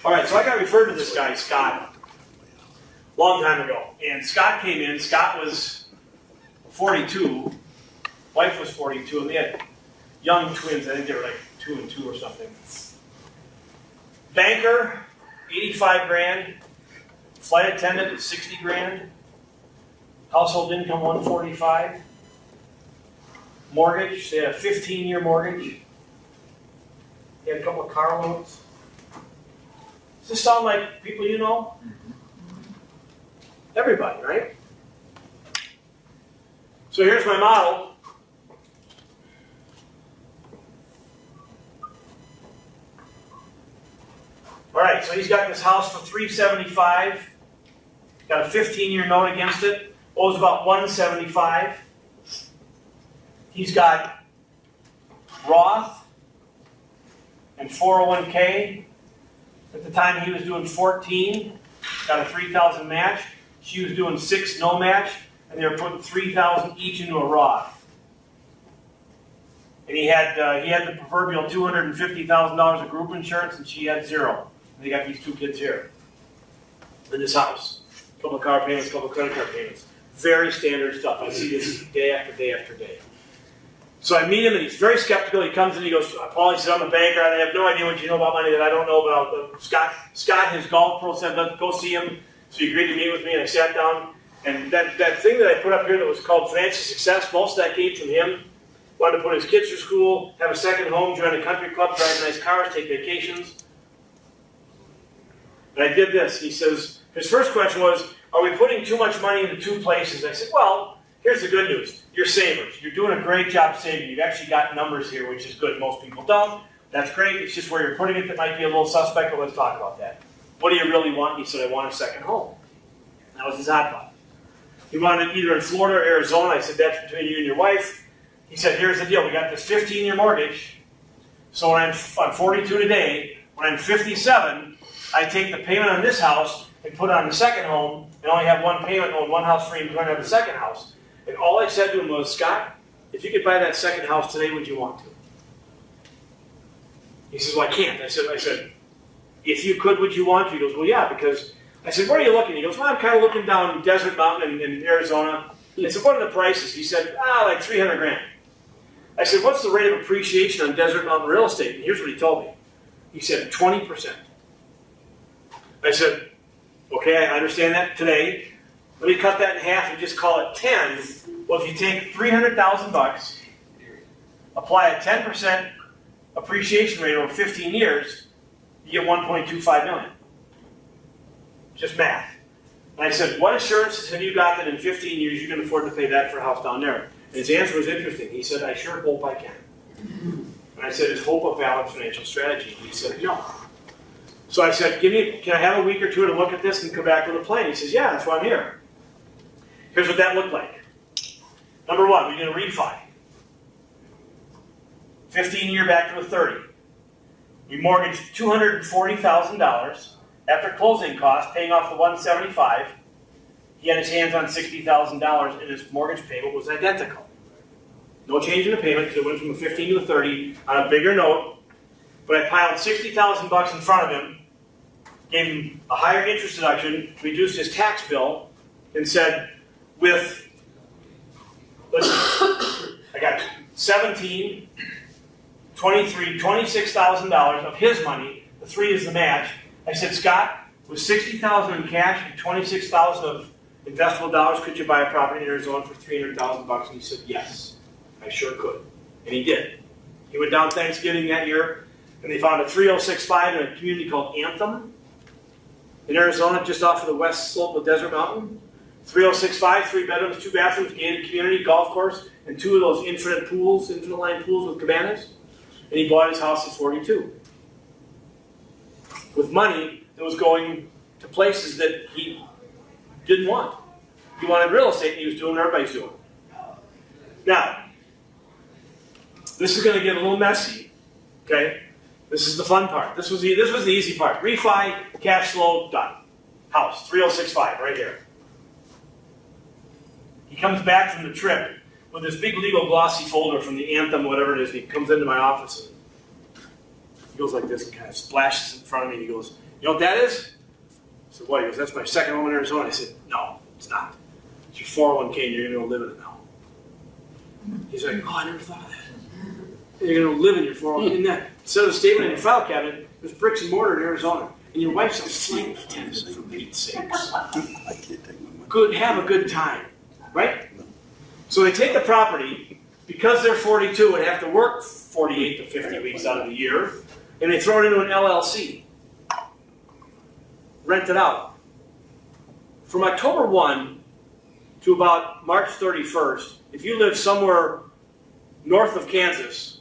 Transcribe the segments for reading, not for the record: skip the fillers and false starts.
All right, so I got referred to this guy, Scott, a long time ago. And Scott came in. Scott was 42. Wife was 42, and they had young twins. I think they were like 2 and 2 or something. Banker, 85 grand. Flight attendant, 60 grand. Household income, 145. Mortgage, they had a 15-year mortgage. They had a couple of car loans. Does this sound like people you know? Everybody, right? So here's my model. All right, so he's got this house for $375. Got a 15-year note against it. Owes about $175. He's got Roth and 401k. At the time he was doing 14, got a $3,000 match. She was doing 6 no match, and they were putting $3,000 each into a Roth. And he had the proverbial $250,000 of group insurance, and she had 0. And they got these 2 kids here in this house. A couple of car payments, a couple of credit card payments. Very standard stuff. I see this day after day after day. So I meet him, and he's very skeptical. He comes in, he goes, Paul, he says, I'm a banker, and I have no idea what you know about money that I don't know, but Scott, his golf pro, said, let's go see him. So he agreed to meet with me, and I sat down. And that thing that I put up here that was called financial success, most of that came from him. Wanted to put his kids through school, have a second home, join a country club, drive nice cars, take vacations. And I did this. He says, his first question was, are we putting too much money into 2 places? I said, well, here's the good news. You're savers. You're doing a great job saving. You've actually got numbers here, which is good. Most people don't. That's great. It's just where you're putting it that might be a little suspect, but let's talk about that. What do you really want? He said, I want a second home. That was his hot button. He wanted it either in Florida or Arizona. I said, that's between you and your wife. He said, here's the deal. We got this 15-year mortgage. So when I'm 42 today, when I'm 57, I take the payment on this house and put it on the second home and only have one payment, own one house free, and going to have the second house. And all I said to him was, Scott, if you could buy that second house today, would you want to? He says, well, I can't. I said, if you could, would you want to? He goes, well, yeah, because I said, where are you looking? He goes, well, I'm kind of looking down Desert Mountain in Arizona. I said, what are the prices? He said, like 300 grand. I said, what's the rate of appreciation on Desert Mountain real estate? And here's what he told me. He said, 20%. I said, okay, I understand that today. Let me cut that in half and just call it 10. Well, if you take $300,000, apply a 10% appreciation rate over 15 years, you get $1.25 million. Just math. And I said, what assurances have you got that in 15 years you can afford to pay that for a house down there? And his answer was interesting. He said, I sure hope I can. And I said, is hope a valid financial strategy? He said, no. So I said, can I have a week or 2 to look at this and come back with a plan? He says, yeah, that's why I'm here. Here's what that looked like. Number 1, we did a refi. 15-year back to a 30. We mortgaged $240,000 after closing costs, paying off the $175,000. He had his hands on $60,000, and his mortgage payment was identical. No change in the payment because it went from a 15 to a 30 on a bigger note. But I piled $60,000 in front of him, gave him a higher interest deduction, reduced his tax bill, and said, I got 17, 23, $26,000 of his money. The 3 is the match. I said, Scott, with $60,000 in cash and $26,000 of investable dollars, could you buy a property in Arizona for $300,000? And he said, yes, I sure could. And he did. He went down Thanksgiving that year, and they found a 3065 in a community called Anthem in Arizona, just off of the west slope of Desert Mountain. 3065, 3 bedrooms, 2 bathrooms, gated community, golf course, and 2 of those infinite line pools with cabanas. And he bought his house at 42. With money that was going to places that he didn't want. He wanted real estate, and he was doing what everybody's doing. Now, this is going to get a little messy, okay? This is the fun part. This was the easy part. Refi, cash flow, done. House, 3065, right here. He comes back from the trip with this big legal glossy folder from the Anthem, whatever it is. He comes into my office and he goes like this and kind of splashes in front of me. And he goes, You know what that is? I said, what? He goes, that's my second home in Arizona. I said, no, it's not. It's your 401k and you're going to go live in it now. He's like, oh, I never thought of that. And you're going to live in your 401k. And that, instead of a statement in your file cabinet, there's bricks and mortar in Arizona. And your wife's a flight attendant, for Pete's sakes. Good, have a good time, right? So they take the property, because they're 42 and have to work 48 to 50 weeks out of the year, and they throw it into an LLC. Rent it out. From October 1 to about March 31st, if you live somewhere north of Kansas,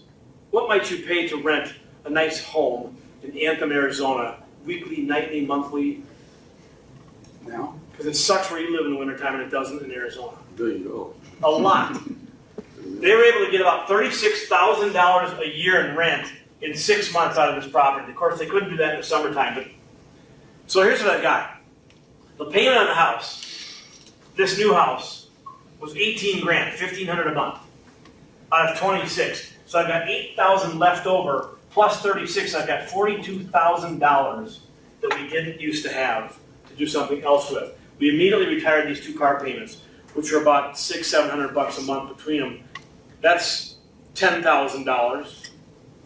what might you pay to rent a nice home in Anthem, Arizona, weekly, nightly, monthly? Now? Because it sucks where you live in the wintertime and it doesn't in Arizona. There you go. A lot. They were able to get about $36,000 a year in rent in 6 months out of this property. Of course, they couldn't do that in the summertime. But so here's what I got. The payment on the house, this new house, was $18,000, $1,500 a month out of 26. So I've got $8,000 left over plus 36. I've got $42,000 that we didn't used to have to do something else with. We immediately retired these 2 car payments, which are about $600-700 a month between them. That's $10,000.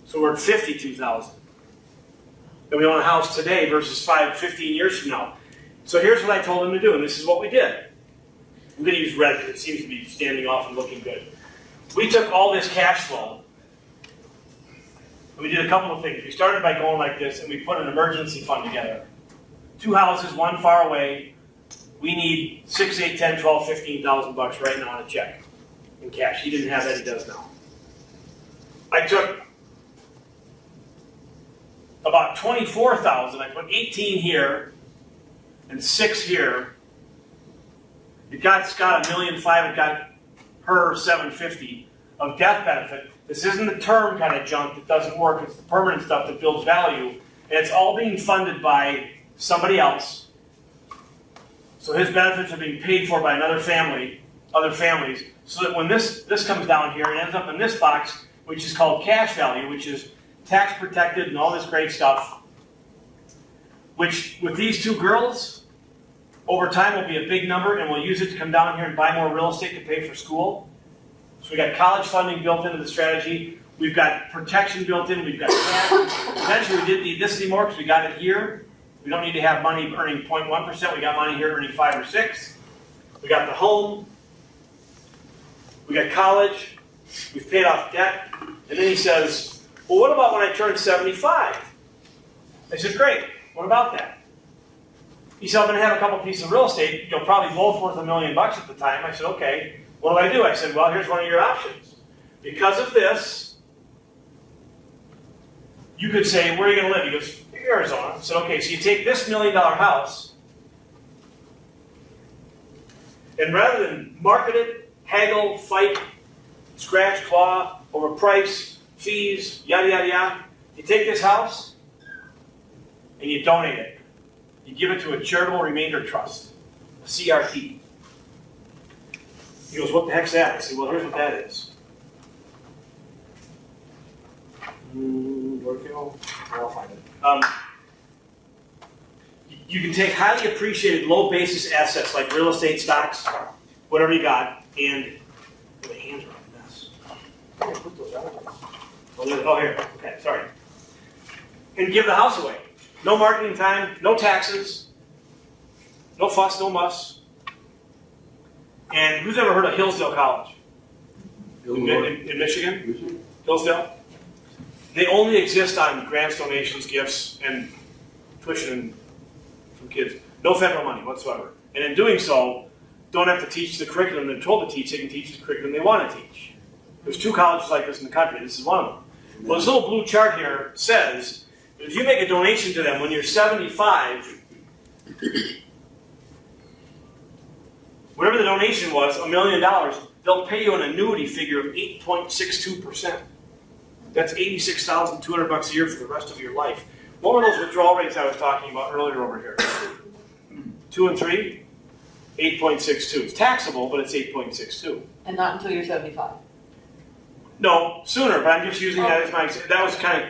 So we're at $52,000. And we own a house today versus 15 years from now. So here's what I told them to do, and this is what we did. I'm going to use red because it seems to be standing off and looking good. We took all this cash flow, and we did a couple of things. We started by going like this, and we put an emergency fund together. 2 houses, one far away. We need $6, $8, $10, $12, $15,000 right now on a check in cash. He didn't have that, he does now. I took about $24,000. I put 18 here and 6 here. It got Scott $1.5 million. It got her $750,000 of death benefit. This isn't the term kind of junk that doesn't work. It's the permanent stuff that builds value, and it's all being funded by somebody else. So his benefits are being paid for by another family, other families, so that when this comes down here, it ends up in this box, which is called cash value, which is tax protected and all this great stuff, which with these 2 girls, over time will be a big number, and we'll use it to come down here and buy more real estate to pay for school. So we got college funding built into the strategy. We've got protection built in. We've got cash. Eventually, we didn't need this anymore because we got it here. We don't need to have money earning 0.1%. We got money here earning 5 or 6. We got the home. We got college. We've paid off debt. And then he says, well, what about when I turn 75? I said, great. What about that? He said, I'm going to have a couple pieces of real estate, probably both worth $1 million at the time. I said, okay, what do? I said, well, here's one of your options. Because of this, you could say, where are you going to live? He goes, Arizona. I said, okay, so you take this $1 million house, and rather than market it, haggle, fight, scratch, claw, over price, fees, yada, yada, yada, you take this house and you donate it. You give it to a charitable remainder trust, a CRT. He goes, what the heck's that? I said, well, here's what that is. Where'd it go? I'll find it. You can take highly appreciated, low basis assets like real estate, stocks, whatever you got, and my hands are a mess. Where did I put those out? Oh, here. Okay, sorry. And give the house away. No marketing time, no taxes, no fuss, no muss. And who's ever heard of Hillsdale College? In Michigan? Hillsdale? They only exist on grants, donations, gifts, and tuition from kids. No federal money whatsoever. And in doing so, don't have to teach the curriculum they're told to teach. They can teach the curriculum they want to teach. There's 2 colleges like this in the country. This is one of them. Well, this little blue chart here says, if you make a donation to them when you're 75, whatever the donation was, $1 million, they'll pay you an annuity figure of 8.62%. That's $86,200 a year for the rest of your life. What were those withdrawal rates I was talking about earlier over here? 2 and 3? 8.62. It's taxable, but it's 8.62. And not until you're 75. No, sooner, but I'm just using that as my example. That was kind of,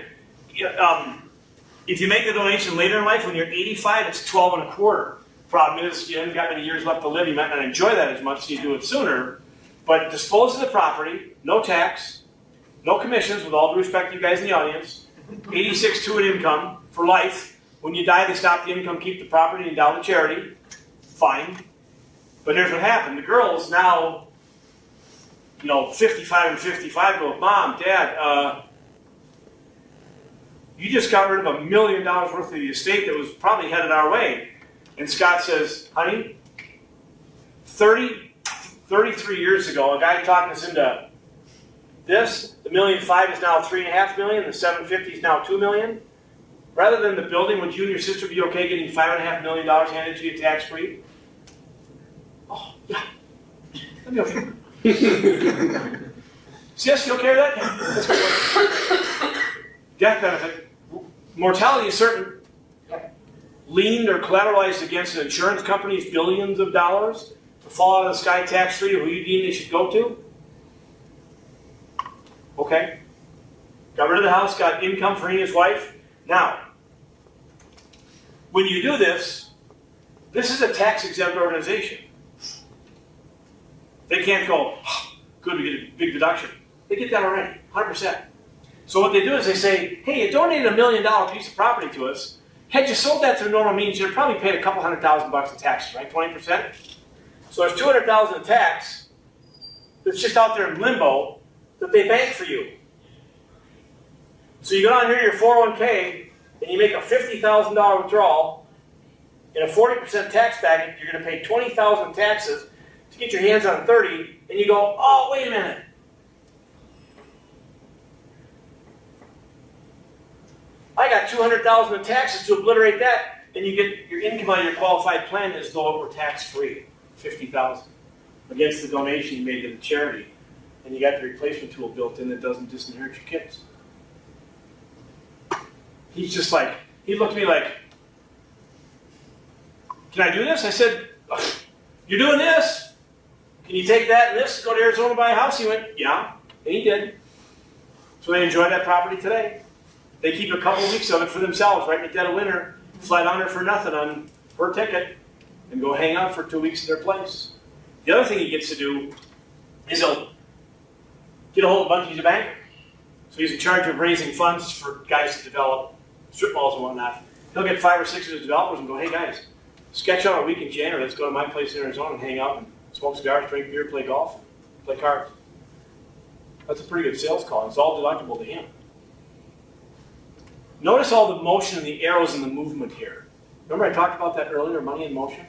If you make the donation later in life, when you're 85, it's 12 and a quarter. Problem is, you haven't got many years left to live. You might not enjoy that as much, so you do it sooner. But dispose of the property, no tax, no commissions, with all due respect to you guys in the audience. 86 to an income for life. When you die, they stop the income, keep the property, and down to charity. Fine. But here's what happened. The girls now, 55 and 55 go, Mom, Dad, you just got rid of $1 million worth of the estate that was probably headed our way. And Scott says, honey, 33 years ago, a guy talked us into this. The $1.5 million is now $3.5 million. The $750 is now $2 million. Rather than the building, would you and your sister be okay getting $5.5 million handed to you tax-free? Oh, yeah. That'd be okay. Sis, you okay with that? Yeah, that's good. Death benefit. Mortality is certain. Liened or collateralized against an insurance company's billions of dollars to fall out of the sky tax-free, who you deem they should go to? Okay. Got rid of the house, got income for he and his wife. Now, when you do this, this is a tax-exempt organization. They can't go, oh, good, we get a big deduction. They get that already, 100%. So what they do is they say, hey, you donated $1 million piece of property to us. Had you sold that through normal means, you'd probably paid a couple $100,000 in taxes, right? 20%? So there's $200,000 in tax that's just out there in limbo that they bank for you. So you go down here to your 401k and you make a $50,000 withdrawal in a 40% tax bracket. You're going to pay $20,000 in taxes to get your hands on 30, and you go, oh, wait a minute. I got $200,000 in taxes to obliterate that, and you get your income out of your qualified plan as though it were tax-free, $50,000, against the donation you made to the charity, and you got the replacement tool built in that doesn't disinherit your kids. He's just like, he looked at me like, can I do this? I said, you're doing this? Can you take that and this, go to Arizona and buy a house? He went, yeah, and he did. So they enjoy that property today. They keep a couple weeks of it for themselves, right in the dead of winter, fly down there for nothing on per ticket, and go hang out for 2 weeks at their place. The other thing he gets to do is he'll get a hold of a bunch. He's a banker. So he's in charge of raising funds for guys to develop strip malls and whatnot. He'll get 5 or 6 of his developers and go, hey guys, sketch out a week in January. Let's go to my place in Arizona and hang out and smoke cigars, drink beer, play golf, play cards. That's a pretty good sales call. It's all deductible to him. Notice all the motion and the arrows and the movement here. Remember I talked about that earlier, money in motion?